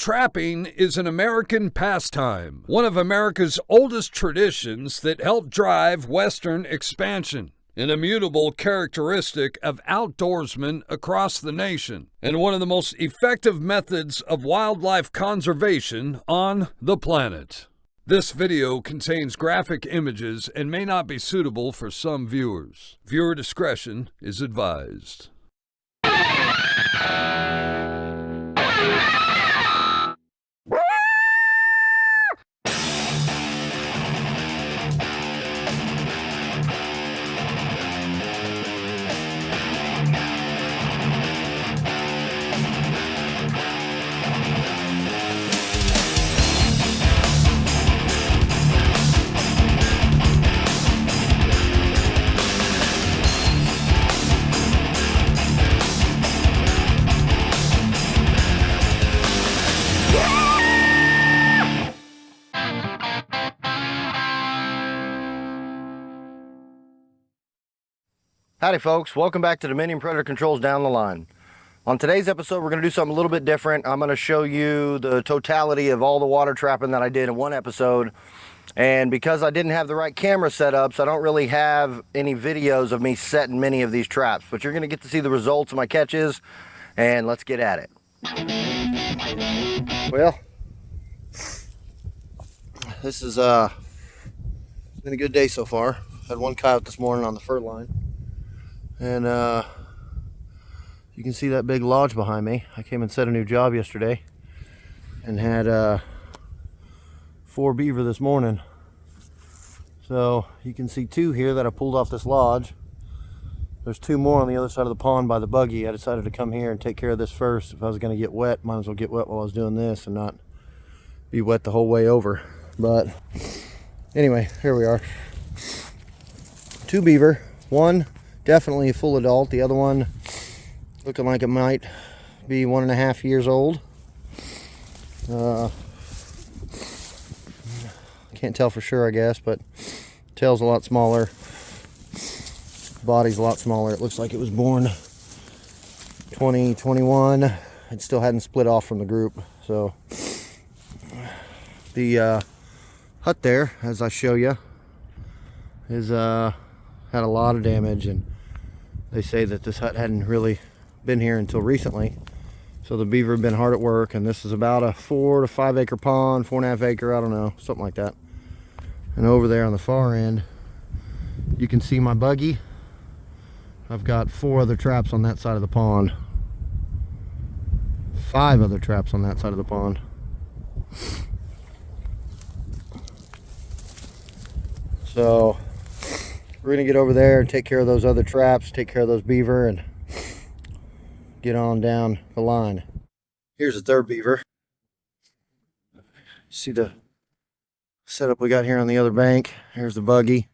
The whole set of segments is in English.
Trapping is an American pastime, one of America's oldest traditions that helped drive Western expansion, an immutable characteristic of outdoorsmen across the nation, and one of the most effective methods of wildlife conservation on the planet. This video contains graphic images and may not be suitable for some viewers. Viewer discretion is advised. Howdy folks, welcome back to Dominion Predator Controls Down the Line. On today's episode, we're going to do something a little bit different. I'm going to show you the totality of all the water trapping that I did in one episode. And because I didn't have the right camera setups, I don't really have any videos of me setting many of these traps. But you're going to get to see the results of my catches, and let's get at it. Well, this has been a good day so far. Had one coyote this morning on the fur line. And you can see that big lodge behind me. I came and set a new job yesterday and had 4 beaver this morning. So you can see 2 here that I pulled off this lodge. There's 2 more on the other side of the pond by the buggy. I decided to come here and take care of this first. If I was going to get wet, might as well get wet while I was doing this and not be wet the whole way over. But anyway, here we are. 2 beaver. One definitely a full adult. The other one looking like it might be 1.5 years old. Can't tell for sure, I guess, but tail's a lot smaller. Body's a lot smaller. It looks like it was born 2021. It still hadn't split off from the group. So the hut there, as I show you, is had a lot of damage, and they say that this hut hadn't really been here until recently. So the beaver have been hard at work, and this is about a 4 to 5 acre pond, 4.5 acre, I don't know, something like that. And over there on the far end, you can see my buggy. I've got 4 other traps on that side of the pond. 5 other traps on that side of the pond. So we're gonna get over there and take care of those other traps, take care of those beaver, and get on down the line. Here's the 3rd beaver. See the setup we got here on the other bank. Here's the buggy.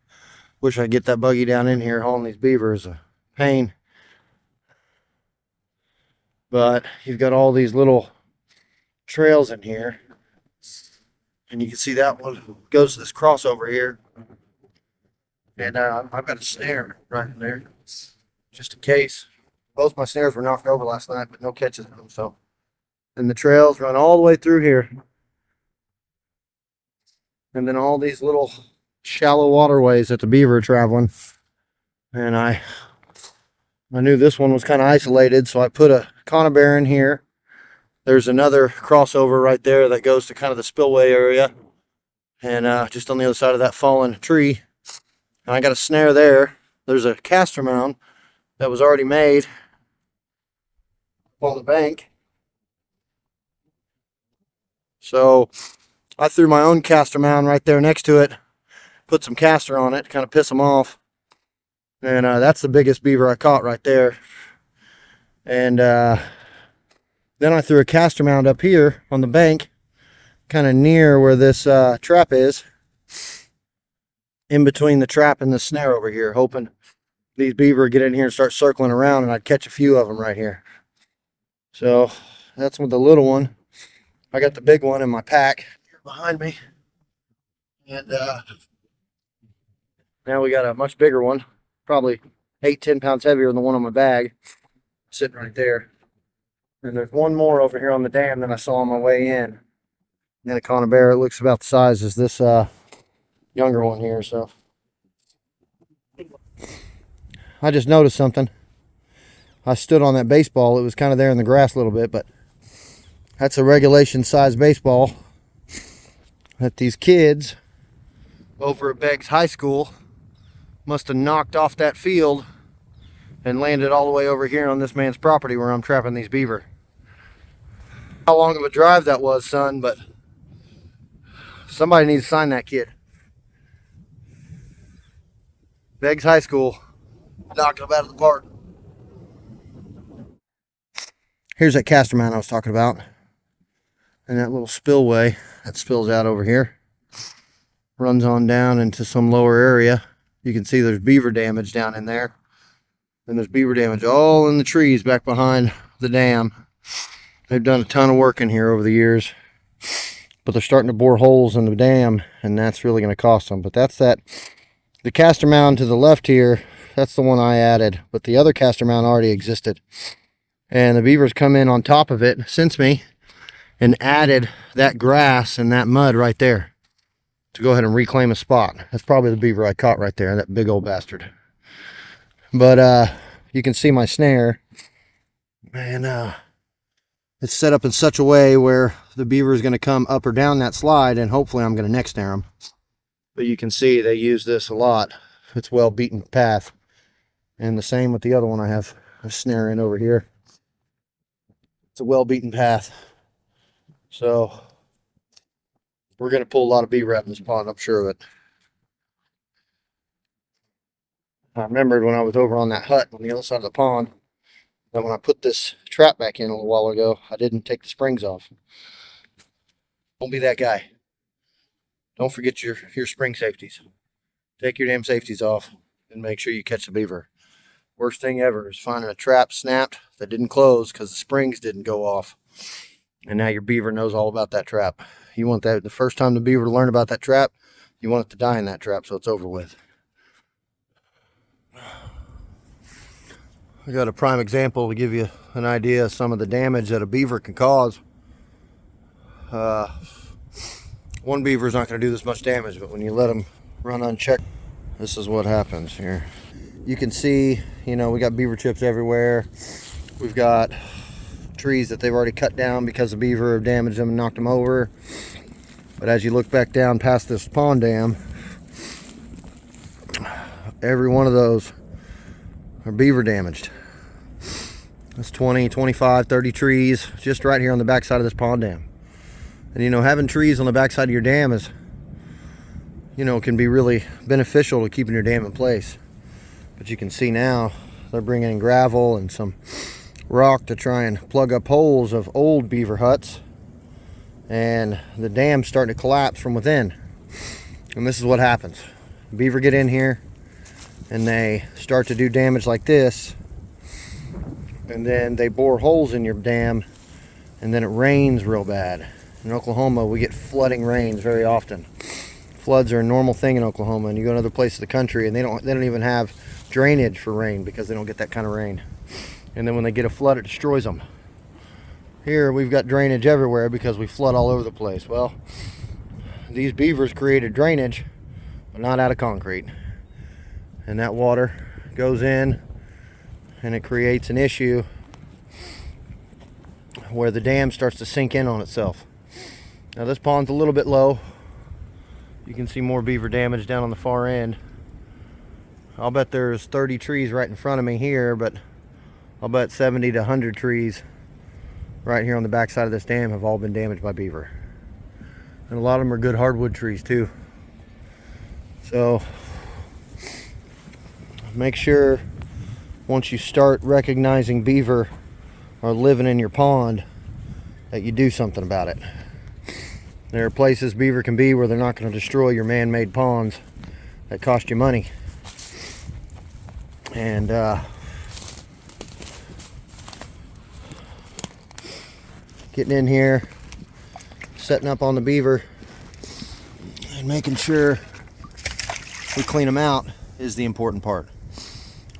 Wish I could get that buggy down in here. Hauling these beavers is a pain. But you've got all these little trails in here. And you can see that one goes to this crossover here. And I've got a snare right in there, just in case. Both my snares were knocked over last night, but no catches in them. So, and the trails run all the way through here, and then all these little shallow waterways that the beaver are traveling. And I knew this one was kind of isolated, so I put a conibear in here. There's another crossover right there that goes to kind of the spillway area, and just on the other side of that fallen tree. And I got a snare there. There's a caster mound that was already made on the bank. So I threw my own caster mound right there next to it, put some caster on it to kind of piss them off. And that's the biggest beaver I caught right there. And then I threw a caster mound up here on the bank, kind of near where this trap is. In between the trap and the snare over here, hoping these beaver get in here and start circling around, and I'd catch a few of them right here. So that's with the little one. I got the big one in my pack here behind me, and now we got a much bigger one, probably 8-10 pounds heavier than the one on my bag, sitting right there. And there's one more over here on the dam that I saw on my way in. Anaconda bear. It looks about the size as this younger one here. So I just noticed something. I stood on that baseball. It was kind of there in the grass a little bit, but that's a regulation size baseball that these kids over at Beggs High School must have knocked off that field and landed all the way over here on this man's property where I'm trapping these beaver. How long of a drive that was, son, but somebody needs to sign that kid. Beggs High School knocked him out of the park. Here's that caster mount I was talking about. And that little spillway that spills out over here runs on down into some lower area. You can see there's beaver damage down in there. And there's beaver damage all in the trees back behind the dam. They've done a ton of work in here over the years. But they're starting to bore holes in the dam, and that's really going to cost them. But that's that. The caster mound to the left here, that's the one I added. But the other caster mound already existed. And the beavers come in on top of it since me and added that grass and that mud right there to go ahead and reclaim a spot. That's probably the beaver I caught right there, that big old bastard. But you can see my snare, and it's set up in such a way where the beaver is going to come up or down that slide, and hopefully I'm going to neck snare them. But you can see they use this a lot. It's well beaten path. And the same with the other one I have a snare in over here. It's a well beaten path. So we're going to pull a lot of beaver out in this pond, I'm sure of it. I remembered when I was over on that hut on the other side of the pond, that when I put this trap back in a little while ago, I didn't take the springs off. Don't be that guy. Don't forget your spring safeties. Take your damn safeties off and make sure you catch the beaver. Worst thing ever is finding a trap snapped that didn't close because the springs didn't go off. And now your beaver knows all about that trap. You want that the first time the beaver learn about that trap, you want it to die in that trap so it's over with. I got a prime example to give you an idea of some of the damage that a beaver can cause. One beaver is not going to do this much damage, but when you let them run unchecked, this is what happens here. You can see, we got beaver chips everywhere. We've got trees that they've already cut down because the beaver have damaged them and knocked them over. But as you look back down past this pond dam, every one of those are beaver damaged. That's 20, 25, 30 trees just right here on the backside of this pond dam. And having trees on the backside of your dam is, can be really beneficial to keeping your dam in place. But you can see now they're bringing in gravel and some rock to try and plug up holes of old beaver huts. And the dam's starting to collapse from within. And this is what happens. Beaver get in here and they start to do damage like this. And then they bore holes in your dam, and then it rains real bad. In Oklahoma, we get flooding rains very often. Floods are a normal thing in Oklahoma, and you go to other places of the country and they don't even have drainage for rain because they don't get that kind of rain. And then when they get a flood, it destroys them. Here we've got drainage everywhere because we flood all over the place. Well, these beavers created drainage, but not out of concrete. And that water goes in and it creates an issue where the dam starts to sink in on itself. Now this pond's a little bit low. You can see more beaver damage down on the far end. I'll bet there's 30 trees right in front of me here, but I'll bet 70 to 100 trees right here on the back side of this dam have all been damaged by beaver. And a lot of them are good hardwood trees too. So make sure once you start recognizing beaver are living in your pond that you do something about it. There are places beaver can be where they're not going to destroy your man-made ponds that cost you money. And getting in here, setting up on the beaver, and making sure we clean them out is the important part.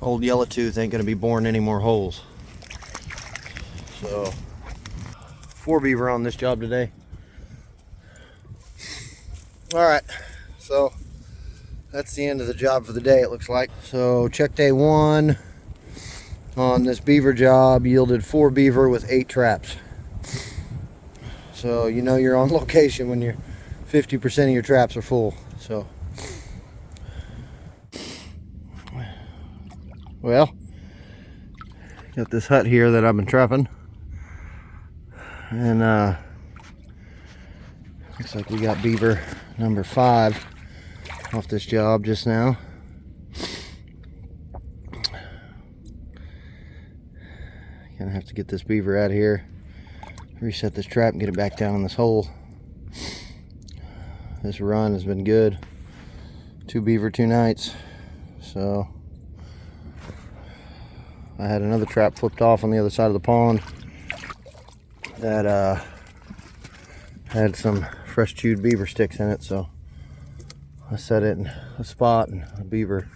Old yellow tooth ain't going to be boring any more holes. So 4 beaver on this job today. All right, so that's the end of the job for the day, it looks like. So check day 1 on this beaver job yielded 4 beaver with 8 traps. So you know you're on location when you're 50% of your traps are full. So, well, got this hut here that I've been trapping, and looks like we got beaver number 5 off this job just now. Gonna have to get this beaver out of here, reset this trap, and get it back down in this hole. This run has been good. 2 beaver 2 nights. So I had another trap flipped off on the other side of the pond that had some fresh chewed beaver sticks in it, so I set it in a spot and a beaver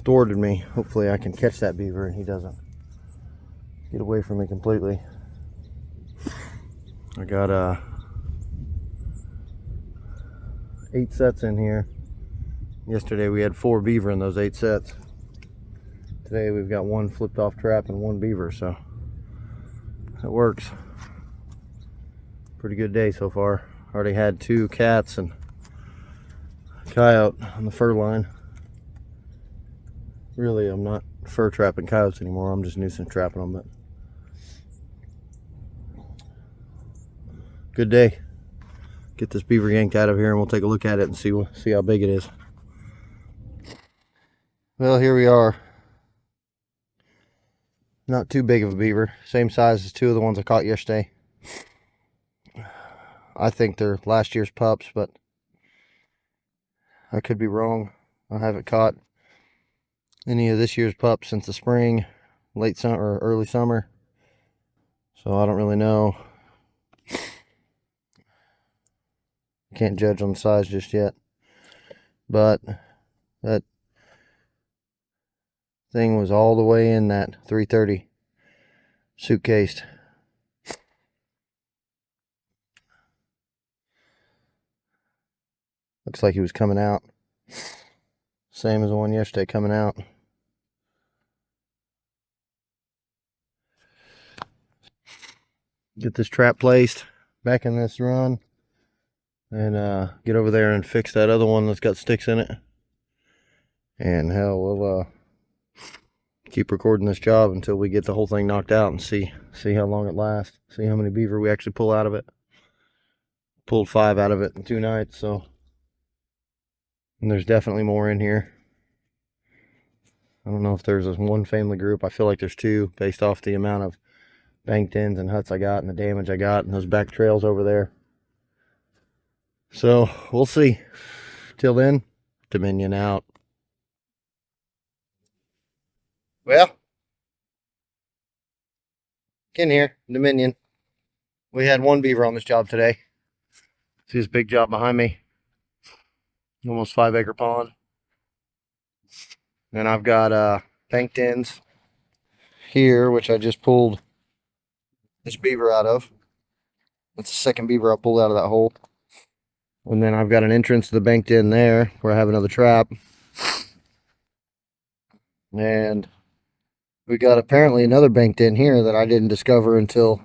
thwarted me. Hopefully I can catch that beaver and he doesn't get away from me completely. I got 8 sets in here. Yesterday we had 4 beaver in those 8 sets. Today we've got 1 flipped off trap and 1 beaver, so it works. Pretty good day so far. Already had 2 cats and a coyote on the fur line. Really, I'm not fur trapping coyotes anymore. I'm just nuisance trapping them, but good day. Get this beaver yanked out of here and we'll take a look at it and see how big it is. Well, here we are. Not too big of a beaver. Same size as 2 of the ones I caught yesterday. I think they're last year's pups, but I could be wrong. I haven't caught any of this year's pups since the spring, late summer or early summer. So I don't really know. Can't judge on the size just yet. But that thing was all the way in that 330 suitcase. Looks like he was coming out. Same as the one yesterday coming out. Get this trap placed back in this run. And get over there and fix that other one that's got sticks in it. And hell, we'll keep recording this job until we get the whole thing knocked out and see how long it lasts. See how many beaver we actually pull out of it. Pulled 5 out of it in 2 nights, so. And there's definitely more in here. I don't know if there's one family group. I feel like there's 2 based off the amount of banked ends and huts I got and the damage I got and those back trails over there. So we'll see. Till then, Dominion out. Well, in here, Dominion. We had 1 beaver on this job today. See this big job behind me? Almost 5-acre pond. And I've got banked ends here, which I just pulled this beaver out of. That's the 2nd beaver I pulled out of that hole. And then I've got an entrance to the banked end there where I have another trap. And we got apparently another banked in here that I didn't discover until,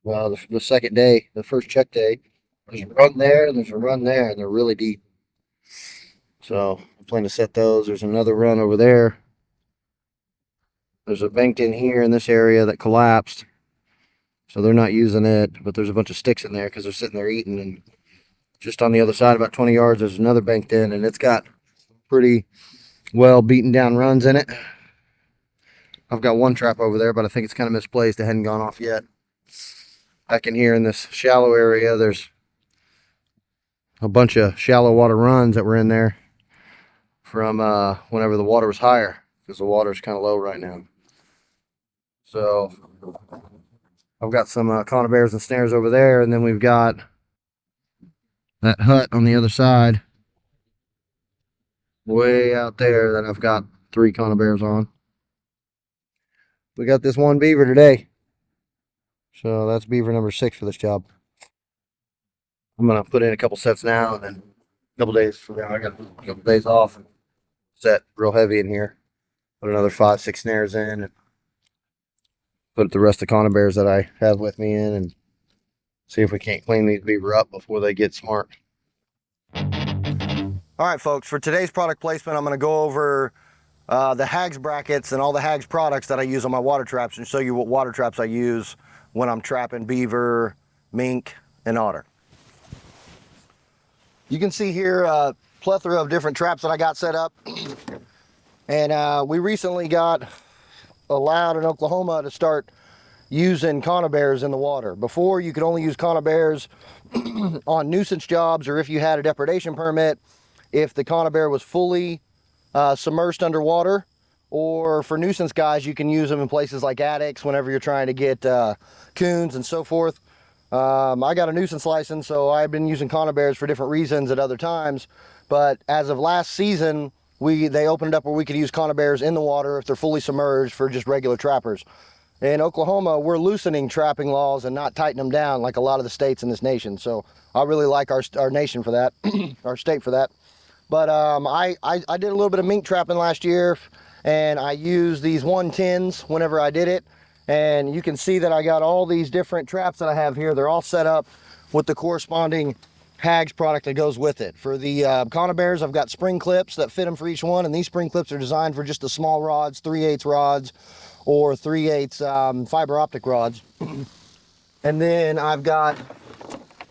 well, the 2nd day, the first check day. There's a run there and there's a run there, and they're really deep. So I plan to set those. There's another run over there. There's a banked in here in this area that collapsed. So they're not using it, but there's a bunch of sticks in there because they're sitting there eating. And just on the other side, about 20 yards, there's another banked in, and it's got pretty well beaten down runs in it. I've got 1 trap over there, but I think it's kind of misplaced. It hadn't gone off yet. Back in here in this shallow area, there's a bunch of shallow water runs that were in there from whenever the water was higher, because the water's kind of low right now. So I've got some conibears and snares over there, and then we've got that hut on the other side, way out there, that I've got 3 conibears on. We got this 1 beaver today. So that's beaver number 6 for this job. I'm gonna put in a couple sets now, and then a couple days from now I got a couple days off and set real heavy in here. Put another 5-6 snares in, and put the rest of the conibears that I have with me in, and see if we can't clean these beaver up before they get smart. All right, folks, for today's product placement, I'm going to go over the Hagz brackets and all the Hagz products that I use on my water traps, and show you what water traps I use when I'm trapping beaver, mink, and otter. You can see here a plethora of different traps that I got set up. And we recently got allowed in Oklahoma to start using conibears in the water. Before, you could only use conibears on nuisance jobs, or if you had a depredation permit, if the conibear was fully submerged underwater. Or for nuisance guys, you can use them in places like attics whenever you're trying to get coons and so forth. I got a nuisance license, so I've been using conibears for different reasons at other times. But as of last season, they opened up where we could use conibears in the water if they're fully submerged for just regular trappers. In Oklahoma, we're loosening trapping laws and not tightening them down like a lot of the states in this nation. So I really like our nation for that, our state for that. But I did a little bit of mink trapping last year, and I used these 110s whenever I did it. And you can see that I got all these different traps that I have here. They're all set up with the corresponding Hagz product that goes with it. For the conibears, I've got spring clips that fit them for each one, and these spring clips are designed for just the small rods, 3/8 rods, or 3/8 fiber optic rods. And then I've got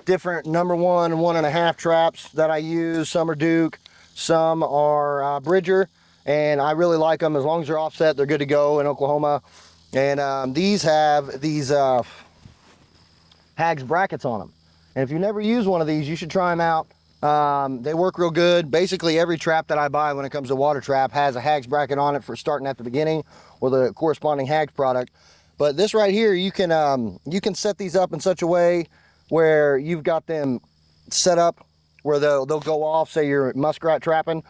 different number 1 and 1.5 traps that I use. Some are Duke, some are Bridger, and I really like them. As long as they're offset, they're good to go in Oklahoma. And these have these Hagz brackets on them. And if you never use one of these, you should try them out. They work real good. Basically, every trap that I buy when it comes to water trap has a Hagz bracket on it for starting at the beginning, or the corresponding Hagz product. But this right here, you can set these up in such a way where you've got them set up where they'll go off. Say you're muskrat trapping,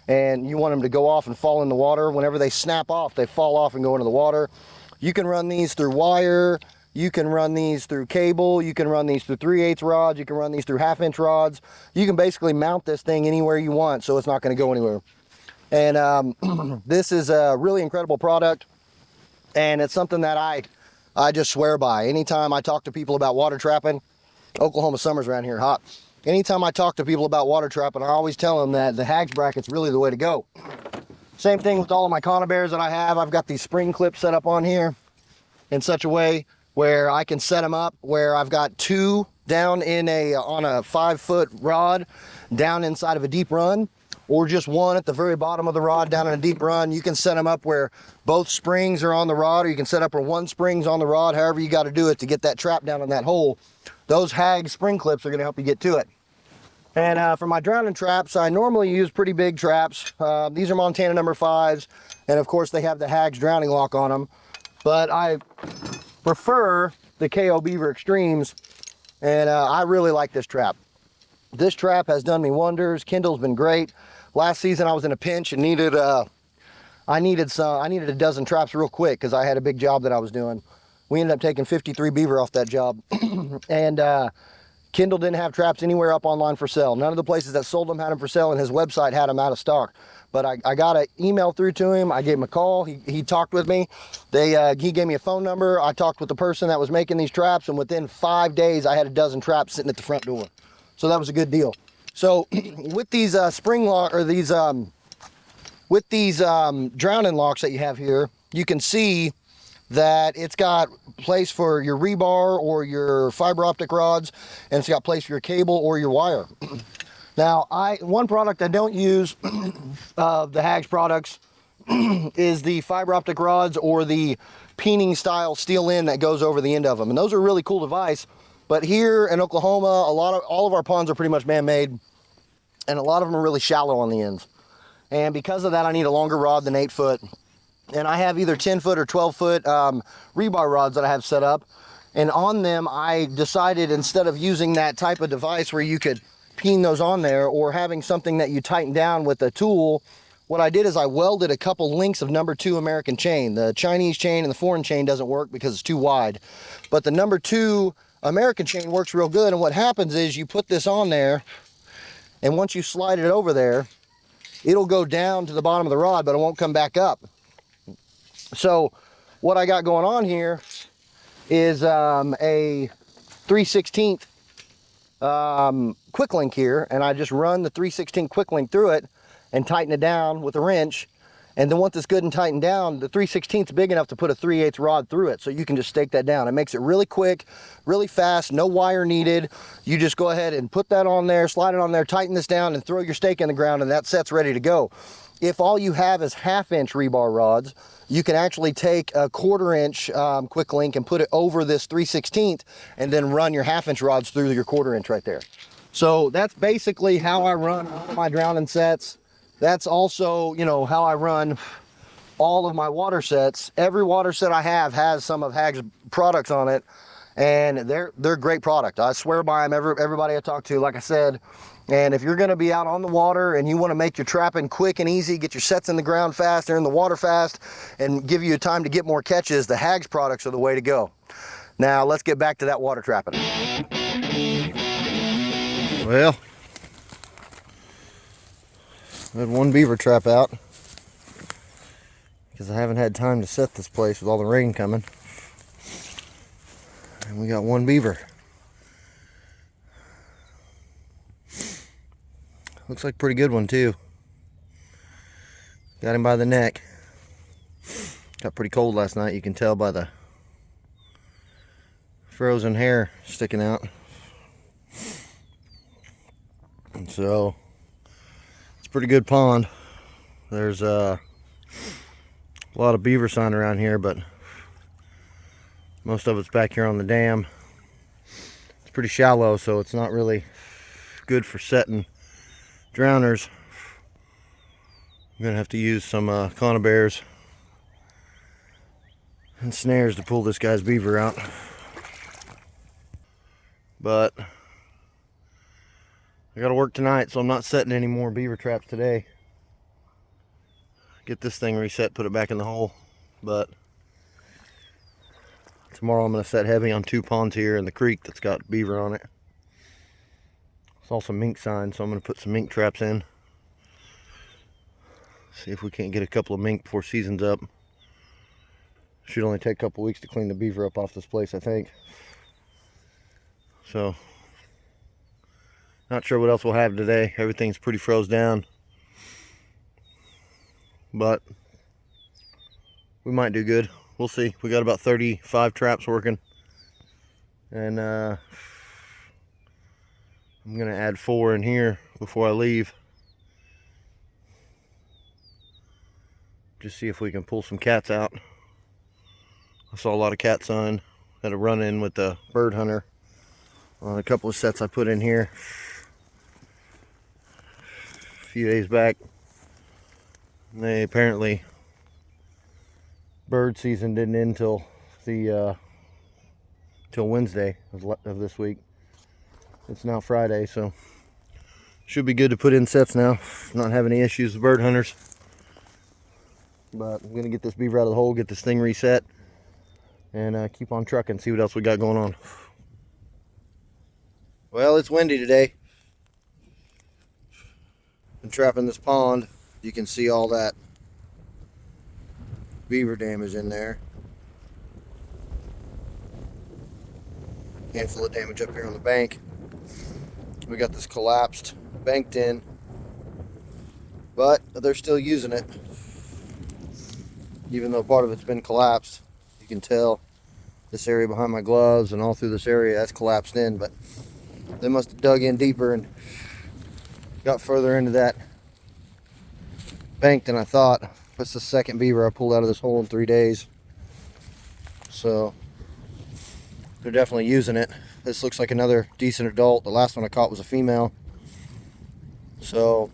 and you want them to go off and fall in the water. Whenever they snap off, they fall off and go into the water. You can run these through wire, you can run these through cable, you can run these through 3/8 rods, you can run these through 1/2-inch rods. You can basically mount this thing anywhere you want, so it's not going to go anywhere. And this is a really incredible product, and it's something that I just swear by. Anytime I talk to people about water trapping, Oklahoma summers around here hot. Anytime I talk to people about water trapping, I always tell them that the Hagz bracket's really the way to go. Same thing with all of my conibears that I have. I've got these spring clips set up on here in such a way where I can set them up where I've got 2 down on a 5-foot rod down inside of a deep run, or just 1 at the very bottom of the rod down in a deep run. You can set them up where both springs are on the rod, or you can set up where 1 spring's on the rod, however you got to do it to get that trap down in that hole. Those Hagz spring clips are going to help you get to it. And for my drowning traps, I normally use pretty big traps. These are Montana number 5s, and of course they have the Hagz drowning lock on them. But I prefer the KO Beaver Extremes, and I really like this trap. This trap has done me wonders. Kindle's been great. Last season I was in a pinch and I needed a dozen traps real quick because I had a big job that I was doing. We ended up taking 53 beaver off that job. And Kindle didn't have traps anywhere up online for sale. None of the places that sold them had them for sale, and his website had them out of stock. But I got an email through to him. I gave him a call. He talked with me. He gave me a phone number. I talked with the person that was making these traps, and within 5 days, I had a dozen traps sitting at the front door. So that was a good deal. So with these drowning locks that you have here, you can see that it's got place for your rebar or your fiber optic rods, and it's got place for your cable or your wire. Now, one product I don't use of the Hagz products is the fiber optic rods or the peening style steel end that goes over the end of them. And those are a really cool device. But here in Oklahoma, all of our ponds are pretty much man-made, and a lot of them are really shallow on the ends. And because of that, I need a longer rod than 8 foot. And I have either 10 foot or 12 foot rebar rods that I have set up. And on them, I decided, instead of using that type of device where you could peen those on there, or having something that you tighten down with a tool what I did is I welded a couple links of number 2 American chain. The Chinese chain and the foreign chain doesn't work because it's too wide. But the number 2 American chain works real good. And what happens is you put this on there, and once you slide it over there, it'll go down to the bottom of the rod, but it won't come back up. So what I got going on here is a 3/16 quick link here, and I just run the 3/16 quick link through it and tighten it down with a wrench. And then once it's good and tightened down, the 3/16 is big enough to put a 3/8 rod through it, so you can just stake that down. It makes it really quick, really fast, no wire needed. You just go ahead and put that on there, slide it on there, tighten this down, and throw your stake in the ground, and that set's ready to go. If all you have is 1/2-inch rebar rods, you can actually take a 1/4-inch quick link and put it over this 3/16 and then run your 1/2-inch rods through your 1/4-inch right there. So that's basically how I run all my drowning sets. That's also, you know, how I run all of my water sets. Every water set I have has some of Hagz products on it, and they're great product. I swear by them, everybody I talk to, like I said. And if you're going to be out on the water and you want to make your trapping quick and easy, get your sets in the ground fast, they're in the water fast, and give you time to get more catches, the Hagz products are the way to go. Now let's get back to that water trapping. Well, I had one beaver trap out because I haven't had time to set this place with all the rain coming. And we got one beaver. Looks like a pretty good one too. Got him by the neck. Got pretty cold last night, you can tell by the frozen hair sticking out. And so it's a pretty good pond. There's a lot of beaver sign around here, but most of it's back here on the dam. It's pretty shallow, so it's not really good for setting drowners. I'm gonna have to use some conibears and snares to pull this guy's beaver out. But I gotta work tonight, so I'm not setting any more beaver traps today. Get this thing reset, put it back in the hole. But tomorrow I'm gonna set heavy on 2 ponds here in the creek that's got beaver on it. Saw some mink signs, so I'm going to put some mink traps in. See if we can't get a couple of mink before season's up. Should only take a couple weeks to clean the beaver up off this place, I think. So, not sure what else we'll have today. Everything's pretty froze down. But we might do good. We'll see. We got about 35 traps working. And I'm gonna add 4 in here before I leave. Just see if we can pull some cats out. I saw a lot of cat sign. Had a run in with the bird hunter on a couple of sets I put in here a few days back. And they apparently, bird season didn't end till Wednesday of this week. It's now Friday, so should be good to put in sets now. Not have any issues with bird hunters. But I'm gonna get this beaver out of the hole, get this thing reset, and keep on trucking, see what else we got going on. Well, it's windy today. Been trapping this pond. You can see all that beaver damage in there. Handful of damage up here on the bank. We got this collapsed, banked in, but they're still using it. Even though part of it's been collapsed, you can tell this area behind my gloves and all through this area that's collapsed in, but they must have dug in deeper and got further into that bank than I thought. That's the second beaver I pulled out of this hole in 3 days. So they're definitely using it. This looks like another decent adult. The last one I caught was a female. So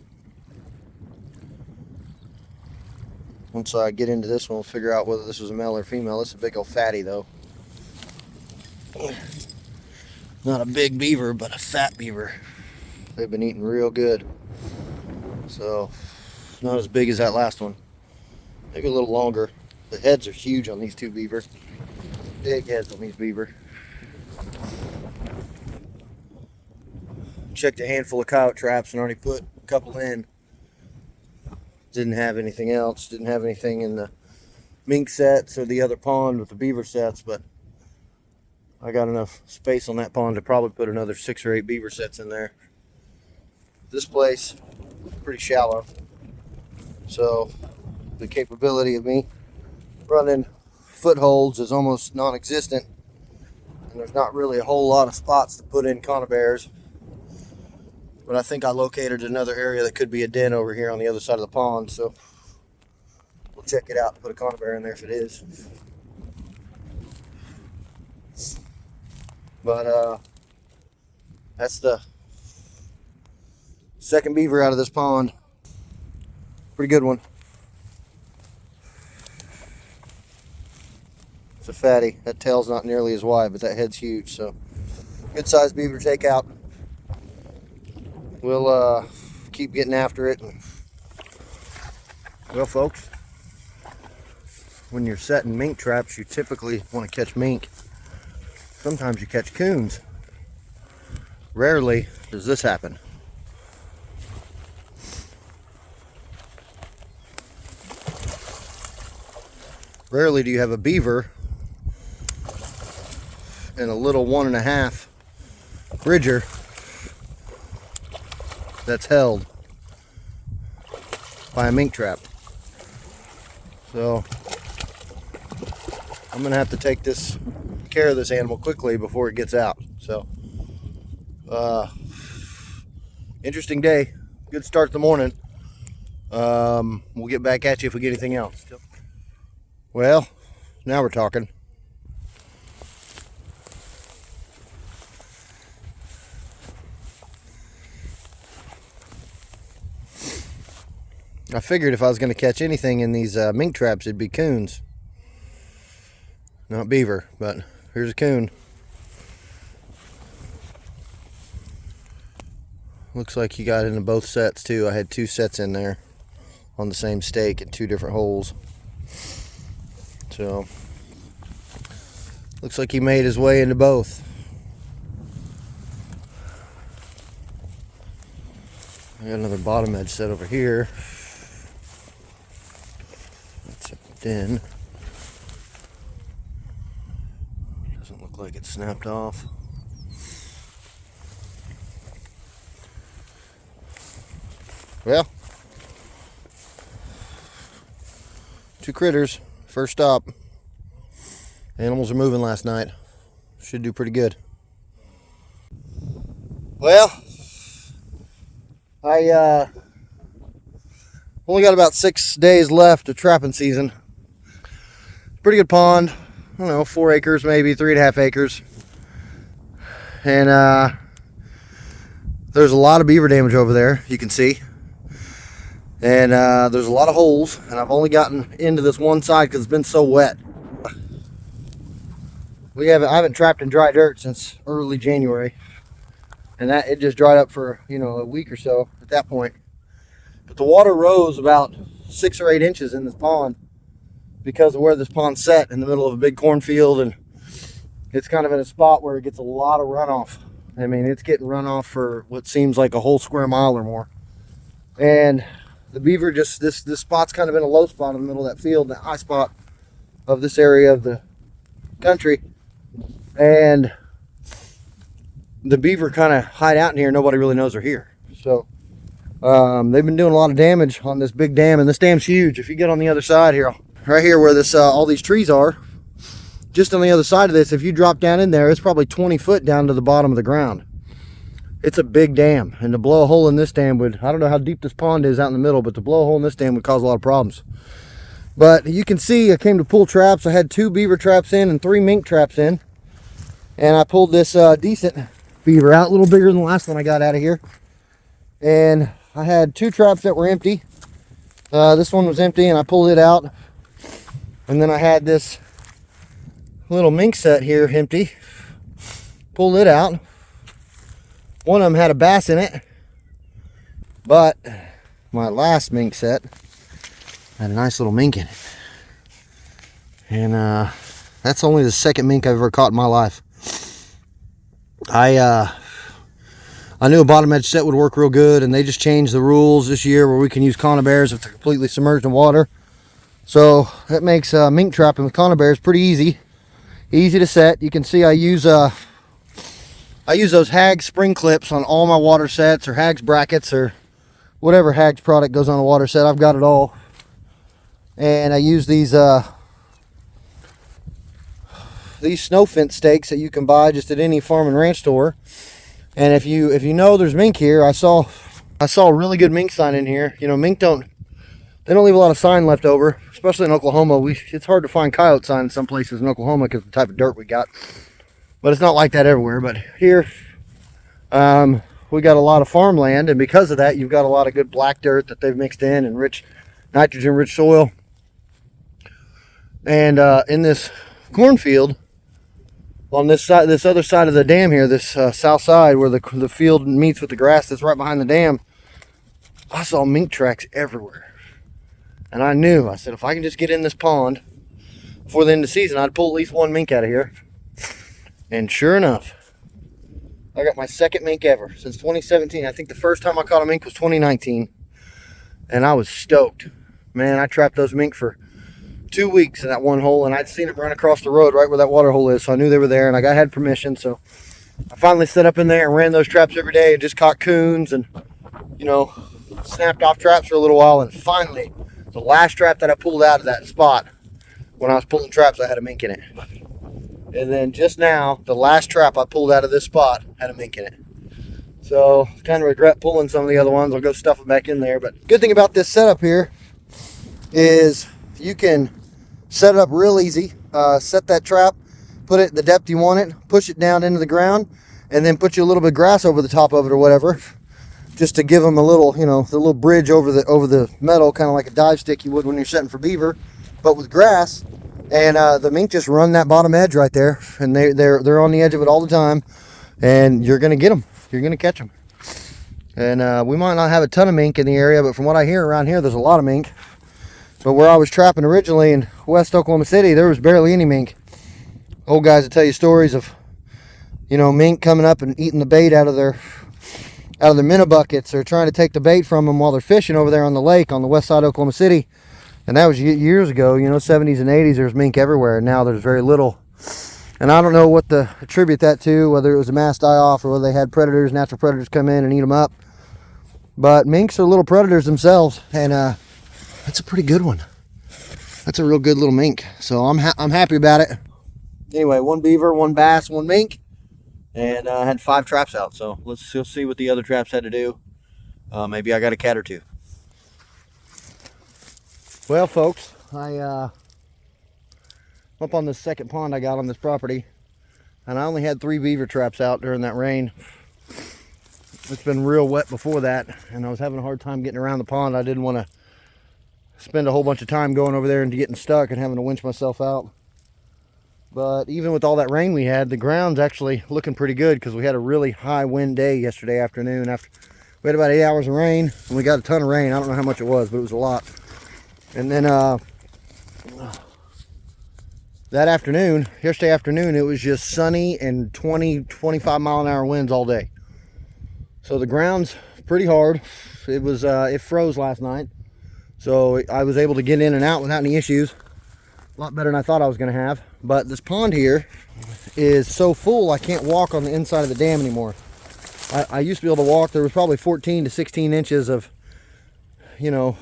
once I get into this one, we'll figure out whether this was a male or female. This is a big old fatty though. Not a big beaver, but a fat beaver. They've been eating real good. So not as big as that last one. Maybe a little longer. The heads are huge on these two beaver. Big heads on these beaver. Checked a handful of coyote traps and already put a couple in. Didn't have anything else. Didn't have anything in the mink sets or the other pond with the beaver sets, but I got enough space on that pond to probably put another 6 or 8 beaver sets in there. This place is pretty shallow, so the capability of me running footholds is almost non-existent, and there's not really a whole lot of spots to put in conibears. But I think I located another area that could be a den over here on the other side of the pond, so we'll check it out and put a conibear in there if it is. But that's the second beaver out of this pond. Pretty good one. It's a fatty. That tail's not nearly as wide, but that head's huge, so good sized beaver takeout. We'll keep getting after it. Well, folks, when you're setting mink traps, you typically want to catch mink. Sometimes you catch coons. Rarely does this happen. Rarely do you have a beaver and a little 1.5 bridger that's held by a mink trap. So I'm gonna have to take care of this animal quickly before it gets out. So interesting day. Good start to the morning. We'll get back at you if we get anything else. Well, now we're talking. I figured if I was going to catch anything in these mink traps, it'd be coons. Not beaver, but here's a coon. Looks like he got into both sets too. I had 2 sets in there on the same stake at 2 different holes. So, looks like he made his way into both. I got another bottom edge set over here. That's a den. Doesn't look like it snapped off. Well, 2 critters. First stop. Animals are moving last night. Should do pretty good. Well, I only got about 6 days left of trapping season. Pretty good pond. I don't know, 4 acres maybe, 3.5 acres. And there's a lot of beaver damage over there, you can see. And there's a lot of holes, and I've only gotten into this one side because it's been so wet. I haven't trapped in dry dirt since early January, and it just dried up for a week or so at that point. But the water rose about 6 or 8 inches in this pond because of where this pond's set in the middle of a big cornfield, and it's kind of in a spot where it gets a lot of runoff. I mean, it's getting runoff for what seems like a whole square mile or more. And the beaver just, this spot's kind of in a low spot in the middle of that field, the high spot of this area of the country. And the beaver kind of hide out in here. Nobody really knows they're here. So they've been doing a lot of damage on this big dam, and this dam's huge. If you get on the other side here, right here where this all these trees are, just on the other side of this, if you drop down in there, it's probably 20 foot down to the bottom of the ground. It's a big dam, and to blow a hole in this dam would, I don't know how deep this pond is out in the middle, but to blow a hole in this dam would cause a lot of problems. But you can see I came to pull traps. I had 2 beaver traps in and 3 mink traps in, and I pulled this decent beaver out, a little bigger than the last one I got out of here. And I had 2 traps that were empty. This one was empty, and I pulled it out. And then I had this little mink set here empty. Pulled it out. One of them had a bass in it, but my last mink set had a nice little mink in it. And that's only the second mink I've ever caught in my life. I knew a bottom edge set would work real good, and they just changed the rules this year where we can use conibears if they're completely submerged in water. So that makes mink trapping with conibears pretty easy to set. You can see I use those Hagz spring clips on all my water sets, or Hagz brackets, or whatever Hagz product goes on a water set. I've got it all. And I use these snow fence stakes that you can buy just at any farm and ranch store. And if you know there's mink here, I saw a really good mink sign in here. You know, mink don't leave a lot of sign left over, especially in Oklahoma. It's hard to find coyote sign in some places in Oklahoma because of the type of dirt we got. But it's not like that everywhere. But here, we got a lot of farmland, and because of that, you've got a lot of good black dirt that they've mixed in, and rich nitrogen-rich soil. And in this cornfield, on this other side of the dam here, this south side where the field meets with the grass that's right behind the dam, I saw mink tracks everywhere. And I said, if I can just get in this pond before the end of the season, I'd pull at least one mink out of here. And sure enough, I got my second mink ever since 2017. I think the first time I caught a mink was 2019. And I was stoked. Man, I trapped those mink for 2 weeks in that one hole, and I'd seen them run across the road right where that water hole is, so I knew they were there, and I had permission. So I finally set up in there and ran those traps every day and just caught coons and, you know, snapped off traps for a little while. And finally, the last trap that I pulled out of that spot, when I was pulling traps, I had a mink in it. And then just now, the last trap I pulled out of this spot had a mink in it. So kind of regret pulling some of the other ones. I'll go stuff them back in there. But good thing about this setup here is you can set it up real easy. Set that trap, put it the depth you want it, push it down into the ground, and then put you a little bit of grass over the top of it or whatever, just to give them a little, you know, the little bridge over the metal, kind of like a dive stick you would when you're setting for beaver, but with grass. And the mink just run that bottom edge right there, and they're on the edge of it all the time, and you're gonna get them. You're gonna catch them. And we might not have a ton of mink in the area, but from what I hear around here, there's a lot of mink. But where I was trapping originally in West Oklahoma City, there was barely any mink. Old guys will tell you stories of, you know, mink coming up and eating the bait out of their minnow buckets, or trying to take the bait from them while they're fishing over there on the lake on the west side of Oklahoma City. And that was years ago, you know, 70s and 80s. There was mink everywhere, and now there's very little. And I don't know what to attribute that to, whether it was a mass die-off or whether they had predators, natural predators come in and eat them up. But minks are little predators themselves, and that's a pretty good one. That's a real good little mink. So I'm happy about it. Anyway, one beaver, one bass, one mink, and I had 5 traps out. So let's see what the other traps had to do. Maybe I got a cat or two. Well, folks, I'm up on this second pond I got on this property, and I only had 3 beaver traps out during that rain. It's been real wet before that, and I was having a hard time getting around the pond. I didn't want to spend a whole bunch of time going over there and getting stuck and having to winch myself out. But even with all that rain we had, the ground's actually looking pretty good, because we had a really high wind day yesterday afternoon. We had about 8 hours of rain, and we got a ton of rain. I don't know how much it was, but it was a lot. And then that afternoon, yesterday afternoon, it was just sunny and 20-25 mile an hour winds all day. So the ground's pretty hard. It froze last night, so I was able to get in and out without any issues. A lot better than I thought I was going to have. But this pond here is so full I can't walk on the inside of the dam anymore. I used to be able to walk. There was probably 14 to 16 inches of, you know,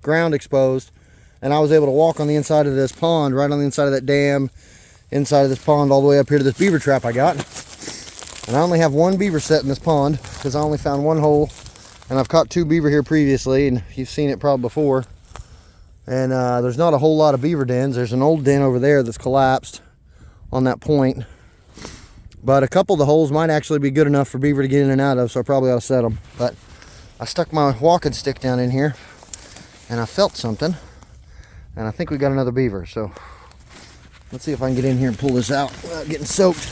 ground exposed, and I was able to walk on the inside of this pond, right on the inside of that dam, inside of this pond, all the way up here to this beaver trap I got. And I only have 1 beaver set in this pond, because I only found 1 hole, and I've caught 2 beaver here previously, and you've seen it probably before. And there's not a whole lot of beaver dens. There's an old den over there that's collapsed on that point, but a couple of the holes might actually be good enough for beaver to get in and out of, so I probably ought to set them. But I stuck my walking stick down in here, and I felt something, and I think we got another beaver. So let's see if I can get in here and pull this out without getting soaked.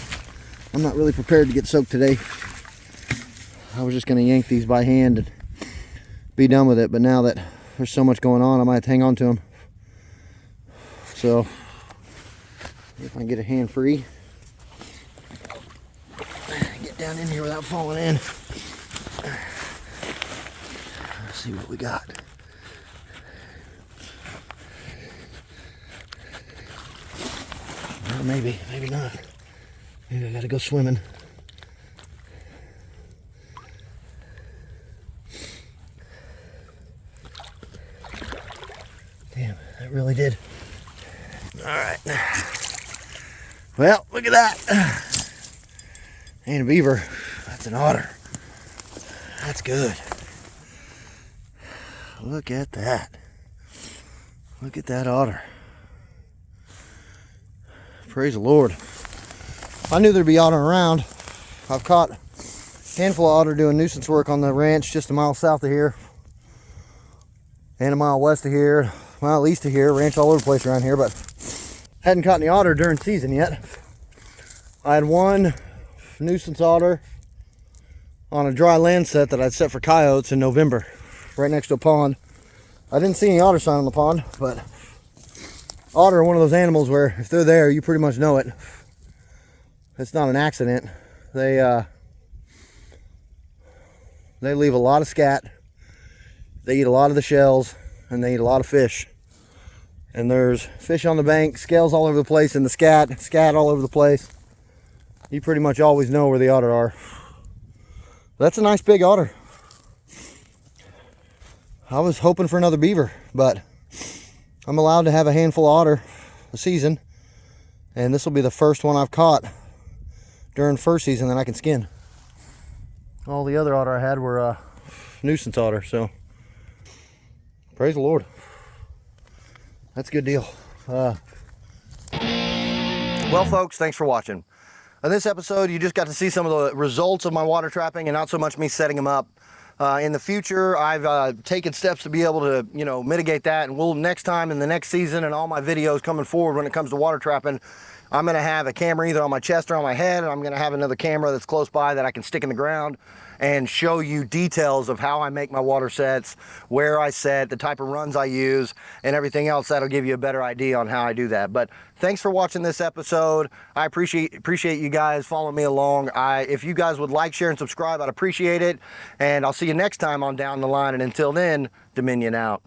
I'm not really prepared to get soaked today. I was just going to yank these by hand and be done with it. But now that there's so much going on, I might hang on to them. So if I can get a hand free, get down in here without falling in. Let's see what we got. Well, maybe not. Maybe I gotta go swimming. Damn, that really did. All right. Well, look at that. Ain't a beaver. That's an otter. That's good. Look at that. Look at that otter. Praise the Lord. I knew there'd be otter around. I've caught a handful of otter doing nuisance work on the ranch just a mile south of here and a mile west of here, a mile east of here, ranch all over the place around here, but hadn't caught any otter during season yet. I had one nuisance otter on a dry land set that I'd set for coyotes in November, right next to a pond. I didn't see any otter sign on the pond, but otter are one of those animals where if they're there, you pretty much know it. It's not an accident. They leave a lot of scat. They eat a lot of the shells, and they eat a lot of fish. And there's fish on the bank, scales all over the place, and the scat all over the place. You pretty much always know where the otter are. That's a nice big otter. I was hoping for another beaver, but I'm allowed to have a handful of otter a season, and this will be the first one I've caught during first season that I can skin. All the other otter I had were nuisance otter, so praise the Lord. That's a good deal. Well, folks, thanks for watching. In this episode, you just got to see some of the results of my water trapping and not so much me setting them up. In the future, I've taken steps to be able to, mitigate that, and we'll next time in the next season and all my videos coming forward when it comes to water trapping, I'm going to have a camera either on my chest or on my head, and I'm going to have another camera that's close by that I can stick in the ground and show you details of how I make my water sets, where I set, the type of runs I use, and everything else. That'll give you a better idea on how I do that. But thanks for watching this episode. I appreciate you guys following me along. If you guys would like, share, and subscribe, I'd appreciate it. And I'll see you next time on Down the Line. And until then, Dominion out.